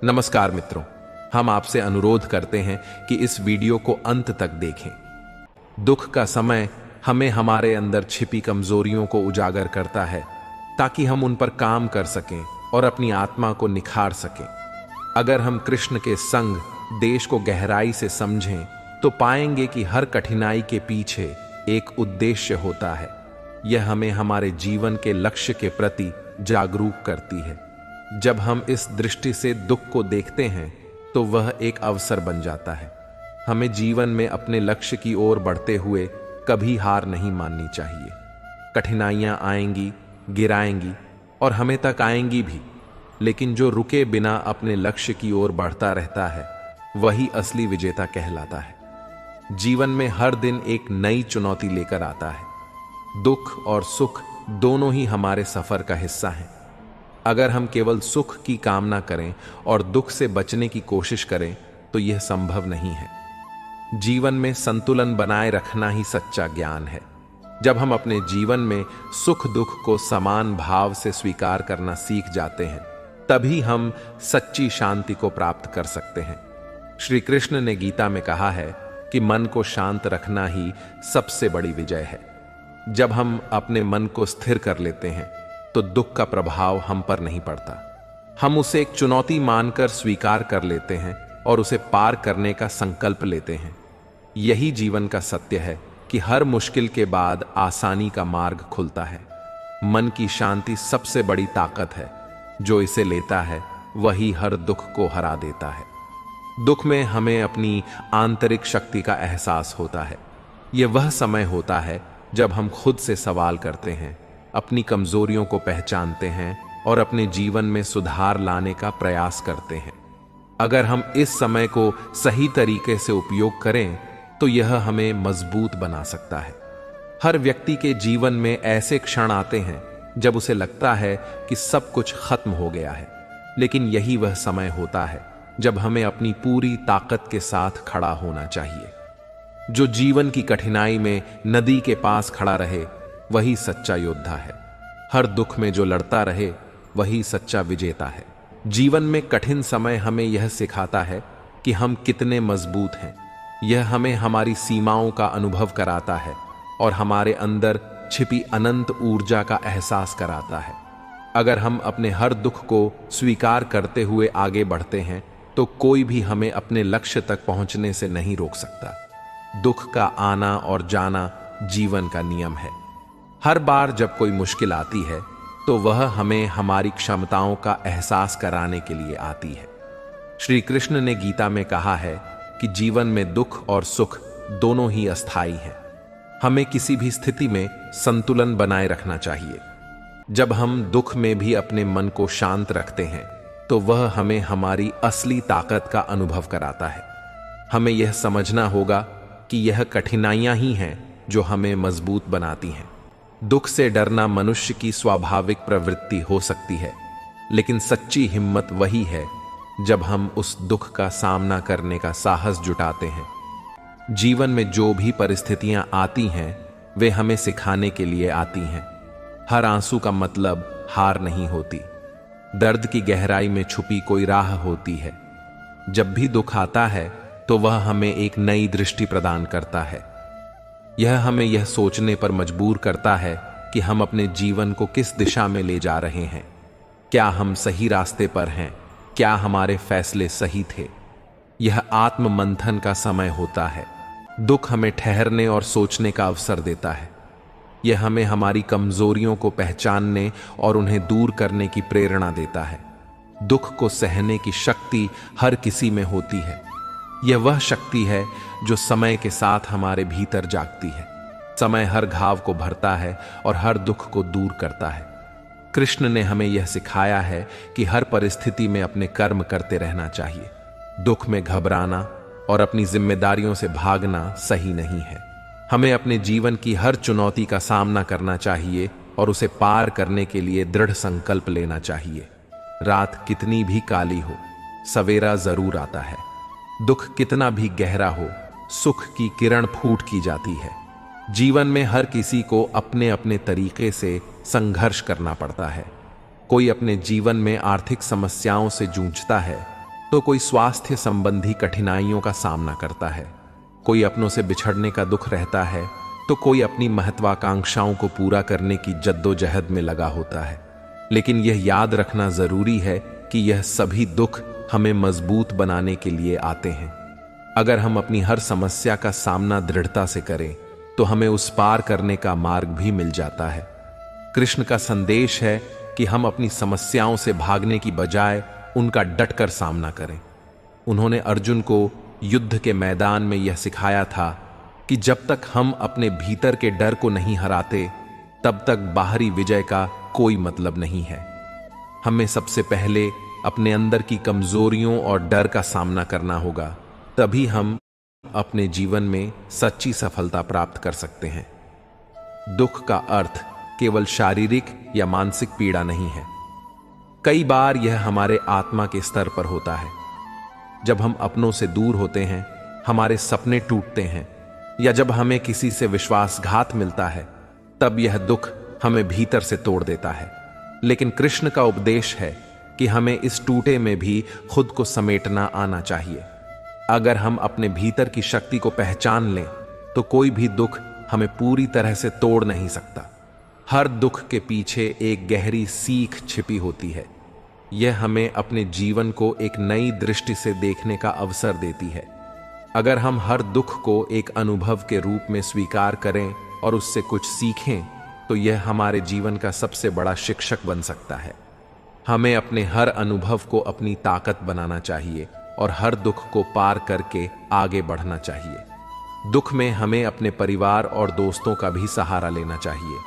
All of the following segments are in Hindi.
नमस्कार मित्रों, हम आपसे अनुरोध करते हैं कि इस वीडियो को अंत तक देखें। दुख का समय हमें हमारे अंदर छिपी कमजोरियों को उजागर करता है ताकि हम उन पर काम कर सकें और अपनी आत्मा को निखार सकें। अगर हम कृष्ण के संग देश को गहराई से समझें तो पाएंगे कि हर कठिनाई के पीछे एक उद्देश्य होता है। यह हमें हमारे जीवन के लक्ष्य के प्रति जागरूक करती है। जब हम इस दृष्टि से दुख को देखते हैं तो वह एक अवसर बन जाता है। हमें जीवन में अपने लक्ष्य की ओर बढ़ते हुए कभी हार नहीं माननी चाहिए। कठिनाइयां आएंगी, गिराएंगी और हमें तक आएंगी भी, लेकिन जो रुके बिना अपने लक्ष्य की ओर बढ़ता रहता है वही असली विजेता कहलाता है। जीवन में हर दिन एक नई चुनौती लेकर आता है। दुख और सुख दोनों ही हमारे सफर का हिस्सा हैं। अगर हम केवल सुख की कामना करें और दुख से बचने की कोशिश करें तो यह संभव नहीं है। जीवन में संतुलन बनाए रखना ही सच्चा ज्ञान है। जब हम अपने जीवन में सुख दुख को समान भाव से स्वीकार करना सीख जाते हैं तभी हम सच्ची शांति को प्राप्त कर सकते हैं। श्री कृष्ण ने गीता में कहा है कि मन को शांत रखना ही सबसे बड़ी विजय है। जब हम अपने मन को स्थिर कर लेते हैं तो दुख का प्रभाव हम पर नहीं पड़ता। हम उसे एक चुनौती मानकर स्वीकार कर लेते हैं और उसे पार करने का संकल्प लेते हैं। यही जीवन का सत्य है कि हर मुश्किल के बाद आसानी का मार्ग खुलता है। मन की शांति सबसे बड़ी ताकत है। जो इसे लेता है वही हर दुख को हरा देता है। दुख में हमें अपनी आंतरिक शक्ति का एहसास होता है। यह वह समय होता है जब हम खुद से सवाल करते हैं, अपनी कमजोरियों को पहचानते हैं और अपने जीवन में सुधार लाने का प्रयास करते हैं। अगर हम इस समय को सही तरीके से उपयोग करें तो यह हमें मजबूत बना सकता है। हर व्यक्ति के जीवन में ऐसे क्षण आते हैं जब उसे लगता है कि सब कुछ खत्म हो गया है, लेकिन यही वह समय होता है जब हमें अपनी पूरी ताकत के साथ खड़ा होना चाहिए। जो जीवन की कठिनाई में नदी के पास खड़ा रहे वही सच्चा योद्धा है। हर दुख में जो लड़ता रहे वही सच्चा विजेता है। जीवन में कठिन समय हमें यह सिखाता है कि हम कितने मजबूत हैं। यह हमें हमारी सीमाओं का अनुभव कराता है और हमारे अंदर छिपी अनंत ऊर्जा का एहसास कराता है। अगर हम अपने हर दुख को स्वीकार करते हुए आगे बढ़ते हैं तो कोई भी हमें अपने लक्ष्य तक पहुंचने से नहीं रोक सकता। दुख का आना और जाना जीवन का नियम है। हर बार जब कोई मुश्किल आती है तो वह हमें हमारी क्षमताओं का एहसास कराने के लिए आती है। श्री कृष्ण ने गीता में कहा है कि जीवन में दुख और सुख दोनों ही अस्थाई हैं। हमें किसी भी स्थिति में संतुलन बनाए रखना चाहिए। जब हम दुख में भी अपने मन को शांत रखते हैं तो वह हमें हमारी असली ताकत का अनुभव कराता है। हमें यह समझना होगा कि यह कठिनाइयां ही हैं जो हमें मजबूत बनाती हैं। दुख से डरना मनुष्य की स्वाभाविक प्रवृत्ति हो सकती है, लेकिन सच्ची हिम्मत वही है जब हम उस दुख का सामना करने का साहस जुटाते हैं। जीवन में जो भी परिस्थितियां आती हैं वे हमें सिखाने के लिए आती हैं। हर आंसू का मतलब हार नहीं होती। दर्द की गहराई में छुपी कोई राह होती है। जब भी दुख आता है तो वह हमें एक नई दृष्टि प्रदान करता है। यह हमें यह सोचने पर मजबूर करता है कि हम अपने जीवन को किस दिशा में ले जा रहे हैं। क्या हम सही रास्ते पर हैं? क्या हमारे फैसले सही थे? यह आत्म मंथन का समय होता है। दुख हमें ठहरने और सोचने का अवसर देता है। यह हमें हमारी कमजोरियों को पहचानने और उन्हें दूर करने की प्रेरणा देता है। दुख को सहने की शक्ति हर किसी में होती है। यह वह शक्ति है जो समय के साथ हमारे भीतर जागती है। समय हर घाव को भरता है और हर दुख को दूर करता है। कृष्ण ने हमें यह सिखाया है कि हर परिस्थिति में अपने कर्म करते रहना चाहिए। दुख में घबराना और अपनी जिम्मेदारियों से भागना सही नहीं है। हमें अपने जीवन की हर चुनौती का सामना करना चाहिए और उसे पार करने के लिए दृढ़ संकल्प लेना चाहिए। रात कितनी भी काली हो, सवेरा जरूर आता है। दुख कितना भी गहरा हो, सुख की किरण फूट की जाती है। जीवन में हर किसी को अपने अपने तरीके से संघर्ष करना पड़ता है। कोई अपने जीवन में आर्थिक समस्याओं से जूझता है तो कोई स्वास्थ्य संबंधी कठिनाइयों का सामना करता है, कोई अपनों से बिछड़ने का दुख रहता है, तो कोई अपनी महत्वाकांक्षाओं को पूरा करने की जद्दोजहद में लगा होता है। लेकिन यह याद रखना जरूरी है कि यह सभी दुख हमें मजबूत बनाने के लिए आते हैं। अगर हम अपनी हर समस्या का सामना दृढ़ता से करें तो हमें उस पार करने का मार्ग भी मिल जाता है। कृष्ण का संदेश है कि हम अपनी समस्याओं से भागने की बजाय उनका डटकर सामना करें। उन्होंने अर्जुन को युद्ध के मैदान में यह सिखाया था कि जब तक हम अपने भीतर के डर को नहीं हराते तब तक बाहरी विजय का कोई मतलब नहीं है। हमें सबसे पहले अपने अंदर की कमजोरियों और डर का सामना करना होगा, तभी हम अपने जीवन में सच्ची सफलता प्राप्त कर सकते हैं। दुख का अर्थ केवल शारीरिक या मानसिक पीड़ा नहीं है। कई बार यह हमारे आत्मा के स्तर पर होता है। जब हम अपनों से दूर होते हैं, हमारे सपने टूटते हैं, या जब हमें किसी से विश्वासघात मिलता है, तब यह दुख हमें भीतर से तोड़ देता है। लेकिन कृष्ण का उपदेश है कि हमें इस टूटे में भी खुद को समेटना आना चाहिए। अगर हम अपने भीतर की शक्ति को पहचान लें तो कोई भी दुख हमें पूरी तरह से तोड़ नहीं सकता। हर दुख के पीछे एक गहरी सीख छिपी होती है। यह हमें अपने जीवन को एक नई दृष्टि से देखने का अवसर देती है। अगर हम हर दुख को एक अनुभव के रूप में स्वीकार करें और उससे कुछ सीखें तो यह हमारे जीवन का सबसे बड़ा शिक्षक बन सकता है। हमें अपने हर अनुभव को अपनी ताकत बनाना चाहिए और हर दुख को पार करके आगे बढ़ना चाहिए। दुख में हमें अपने परिवार और दोस्तों का भी सहारा लेना चाहिए।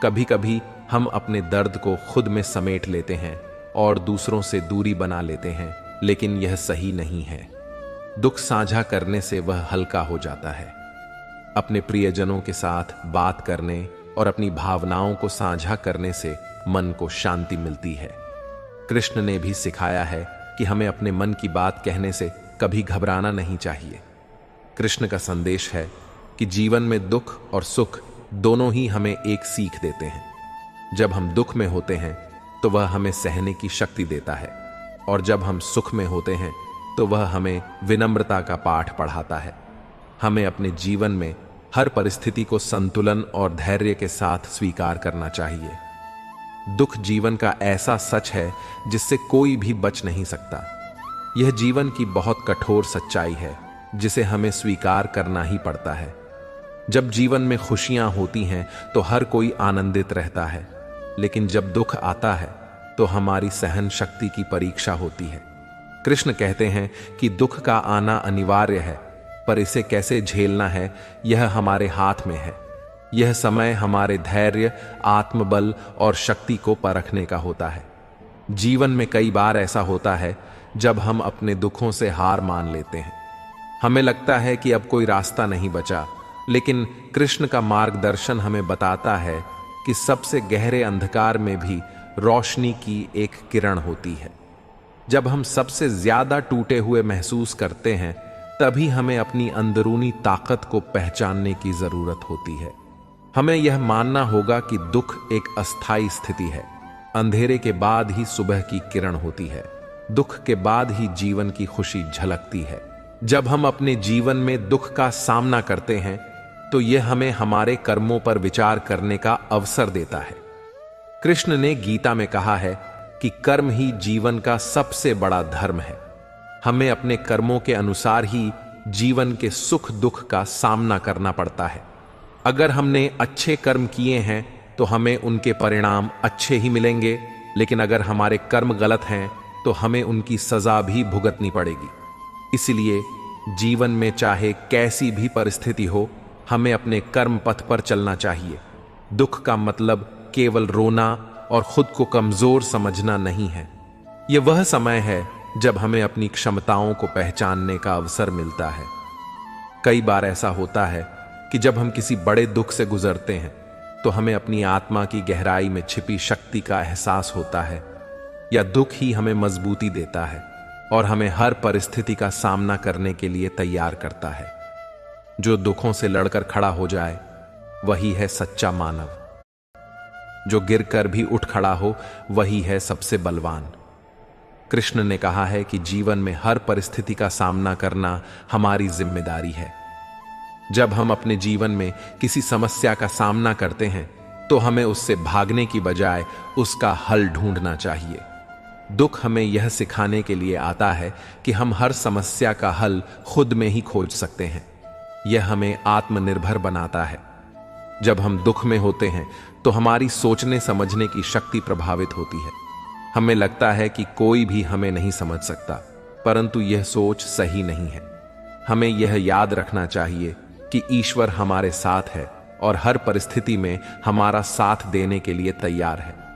कभी कभी हम अपने दर्द को खुद में समेट लेते हैं और दूसरों से दूरी बना लेते हैं, लेकिन यह सही नहीं है। दुख साझा करने से वह हल्का हो जाता है। अपने प्रियजनों के साथ बात करने और अपनी भावनाओं को साझा करने से मन को शांति मिलती है। कृष्ण ने भी सिखाया है कि हमें अपने मन की बात कहने से कभी घबराना नहीं चाहिए। कृष्ण का संदेश है कि जीवन में दुख और सुख दोनों ही हमें एक सीख देते हैं। जब हम दुख में होते हैं तो वह हमें सहने की शक्ति देता है, और जब हम सुख में होते हैं तो वह हमें विनम्रता का पाठ पढ़ाता है। हमें अपने जीवन में हर परिस्थिति को संतुलन और धैर्य के साथ स्वीकार करना चाहिए। दुख जीवन का ऐसा सच है जिससे कोई भी बच नहीं सकता। यह जीवन की बहुत कठोर सच्चाई है जिसे हमें स्वीकार करना ही पड़ता है। जब जीवन में खुशियां होती हैं तो हर कोई आनंदित रहता है, लेकिन जब दुख आता है तो हमारी सहन शक्ति की परीक्षा होती है। कृष्ण कहते हैं कि दुख का आना अनिवार्य है, पर इसे कैसे झेलना है यह हमारे हाथ में है। यह समय हमारे धैर्य, आत्मबल और शक्ति को परखने का होता है। जीवन में कई बार ऐसा होता है जब हम अपने दुखों से हार मान लेते हैं। हमें लगता है कि अब कोई रास्ता नहीं बचा, लेकिन कृष्ण का मार्गदर्शन हमें बताता है कि सबसे गहरे अंधकार में भी रोशनी की एक किरण होती है। जब हम सबसे ज्यादा टूटे हुए महसूस करते हैं, तभी हमें अपनी अंदरूनी ताकत को पहचानने की जरूरत होती है। हमें यह मानना होगा कि दुख एक अस्थायी स्थिति है। अंधेरे के बाद ही सुबह की किरण होती है। दुख के बाद ही जीवन की खुशी झलकती है। जब हम अपने जीवन में दुख का सामना करते हैं तो यह हमें हमारे कर्मों पर विचार करने का अवसर देता है। कृष्ण ने गीता में कहा है कि कर्म ही जीवन का सबसे बड़ा धर्म है। हमें अपने कर्मों के अनुसार ही जीवन के सुख दुख का सामना करना पड़ता है। अगर हमने अच्छे कर्म किए हैं तो हमें उनके परिणाम अच्छे ही मिलेंगे, लेकिन अगर हमारे कर्म गलत हैं तो हमें उनकी सजा भी भुगतनी पड़ेगी। इसलिए जीवन में चाहे कैसी भी परिस्थिति हो, हमें अपने कर्म पथ पर चलना चाहिए। दुख का मतलब केवल रोना और खुद को कमजोर समझना नहीं है। यह वह समय है जब हमें अपनी क्षमताओं को पहचानने का अवसर मिलता है। कई बार ऐसा होता है कि जब हम किसी बड़े दुख से गुजरते हैं तो हमें अपनी आत्मा की गहराई में छिपी शक्ति का एहसास होता है, या दुख ही हमें मजबूती देता है और हमें हर परिस्थिति का सामना करने के लिए तैयार करता है। जो दुखों से लड़कर खड़ा हो जाए वही है सच्चा मानव। जो गिरकर भी उठ खड़ा हो वही है सबसे बलवान। कृष्ण ने कहा है कि जीवन में हर परिस्थिति का सामना करना हमारी जिम्मेदारी है। जब हम अपने जीवन में किसी समस्या का सामना करते हैं तो हमें उससे भागने की बजाय उसका हल ढूंढना चाहिए। दुख हमें यह सिखाने के लिए आता है कि हम हर समस्या का हल खुद में ही खोज सकते हैं। यह हमें आत्मनिर्भर बनाता है। जब हम दुख में होते हैं तो हमारी सोचने समझने की शक्ति प्रभावित होती है। हमें लगता है कि कोई भी हमें नहीं समझ सकता, परंतु यह सोच सही नहीं है। हमें यह याद रखना चाहिए कि ईश्वर हमारे साथ है और हर परिस्थिति में हमारा साथ देने के लिए तैयार है।